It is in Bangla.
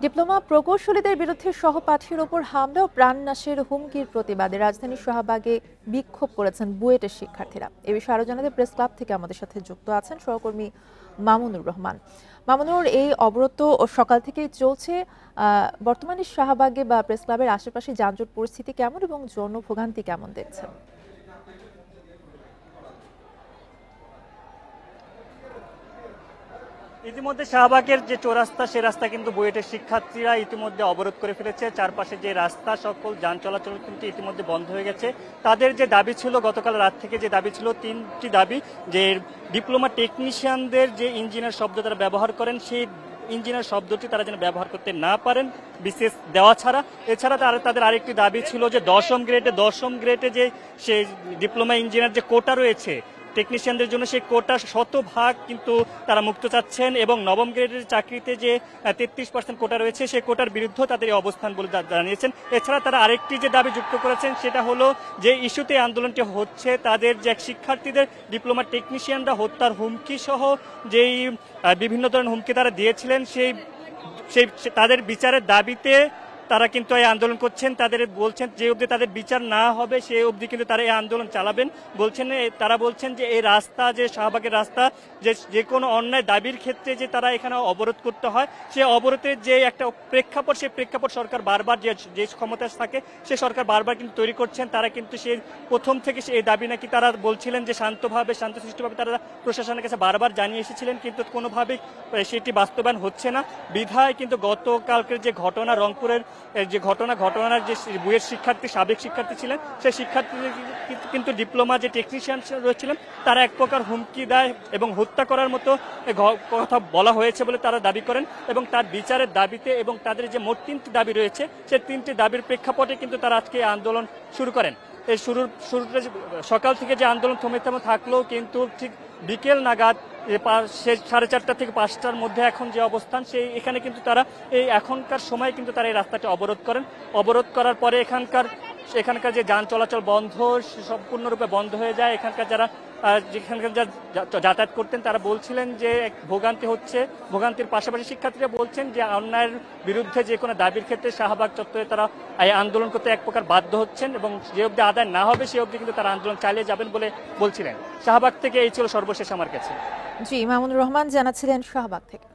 ডিপ্লোমা প্রকৌশলীদের বিরুদ্ধে সহপাঠীর ওপর হামলা ও প্রাণনাশের হুমকির প্রতিবাদে রাজধানীর শাহবাগে বিক্ষোভ করেছেন বুয়েটের শিক্ষার্থীরা। এ বিষয়ে আরো জানাতে প্রেস ক্লাব থেকে আমাদের সাথে যুক্ত আছেন সহকর্মী মামুনুর রহমান। মামুনুর, এই অবরোধ ও সকাল থেকেই চলছে। বর্তমানে শাহবাগে বা প্রেস ক্লাবের আশেপাশে যানজট পরিস্থিতি কেমন এবং জনভোগান্তি কেমন দেখছেন? ইতিমধ্যে শাহবাগের যে চৌরাস্তা, সে রাস্তা কিন্তু বুয়েটের শিক্ষার্থীরা ইতিমধ্যে অবরোধ করে ফেলেছে। চারপাশে যে রাস্তা, সকল যান চলাচল কিন্তু ইতিমধ্যে বন্ধ হয়ে গেছে। তাদের যে দাবি ছিল, গতকাল রাত থেকে যে দাবি ছিল, তিনটি দাবি, যে ডিপ্লোমা টেকনিশিয়ানদের যে ইঞ্জিনিয়ার শব্দ তারা ব্যবহার করেন, সেই ইঞ্জিনিয়ার শব্দটি তারা যেন ব্যবহার করতে না পারেন বিশেষ দেওয়া ছাড়া। এছাড়া তাদের আরেকটি দাবি ছিল যে দশম গ্রেডে যে সেই ডিপ্লোমা ইঞ্জিনিয়ার যে কোটা রয়েছে টেকনিশিয়ানদের জন্য, সেই কোটা 100% কিন্তু তারা মুক্ত চাচ্ছেন, এবং নবম গ্রেডের চাকরিতে যে 33% কোটা রয়েছে, সেই কোটার বিরুদ্ধে তাদের এই অবস্থান বলে জানিয়েছেন। এছাড়া তারা আরেকটি যে দাবি যুক্ত করেছেন, সেটা হলো যে ইস্যুতে আন্দোলনটি হচ্ছে তাদের যে শিক্ষার্থীদের ডিপ্লোমা টেকনিশিয়ানরা হত্যার হুমকি সহ যেই বিভিন্ন ধরনের হুমকি তারা দিয়েছিলেন, সেই তাদের বিচারের দাবিতে তারা কিন্তু এই আন্দোলন করছেন। তাদের বলছেন যে অবধি তাদের বিচার না হবে সেই অবধি কিন্তু তারা এই আন্দোলন চালাবেন। তারা বলছেন যে এই রাস্তা, যে শাহবাগের রাস্তা, যে কোনো অন্যায় দাবির ক্ষেত্রে যে তারা এখানে অবরোধ করতে হয়, সেই অবরোধের যে একটা প্রেক্ষাপট, সেই প্রেক্ষাপট সরকার বারবার যে ক্ষমতা থাকে সে সরকার বারবার কিন্তু তৈরি করছেন। তারা কিন্তু সেই প্রথম থেকে এই দাবি নাকি তারা বলছিলেন যে শান্তশিষ্টভাবে তারা প্রশাসনের কাছে বারবার জানিয়ে এসেছিলেন, কিন্তু কোনোভাবেই সেটি বাস্তবায়ন হচ্ছে না। বিধায় কিন্তু গতকালকের যে ঘটনা, রংপুরের যে ঘটনার যে বুয়েট সাবেক শিক্ষার্থী ছিলেন, সেই শিক্ষার্থী কিন্তু ডিপ্লোমা যে টেকনিশিয়ান রয়েছিলেন, তারা এক প্রকার হুমকি দেয় এবং হত্যা করার মতো কথা বলা হয়েছে বলে তারা দাবি করেন, এবং তার বিচারের দাবিতে এবং তাদের যে মোট 3টি দাবি রয়েছে, সেই 3টি দাবির প্রেক্ষাপটে কিন্তু তারা আজকে আন্দোলন শুরু করেন। এই শুরুটা সকাল থেকে যে আন্দোলন থমে থাকলেও কিন্তু ঠিক বিকেল নাগাদ 4:30 থেকে 5টার মধ্যে এখন যে অবস্থান, এখানে কিন্তু তারা এখনকার সময় কিন্তু তারা এই রাস্তাটি অবরোধ করেন। অবরোধ করার পরে এখানকার যে যান চলাচল বন্ধ, সম্পূর্ণরূপে বন্ধ হয়ে যায়। এখানকার যেখানকার যাতায়াত করতেন তারা বলছিলেন যে ভোগান্তির পাশাপাশি শিক্ষার্থীরা বলছেন যে অন্যায়ের বিরুদ্ধে যে কোনো দাবির ক্ষেত্রে শাহবাগ চত্বরে তারা আন্দোলন করতে এক প্রকার বাধ্য হচ্ছেন, এবং যে অবধি আদায় না হবে সে অবধি কিন্তু তারা আন্দোলন চালিয়ে যাবেন বলে বলছিলেন। শাহবাগ থেকে এই ছিল সর্বশেষ আমার কাছে। জি, মামুনুর রহমান জানাচ্ছিলেন শাহবাগ থেকে।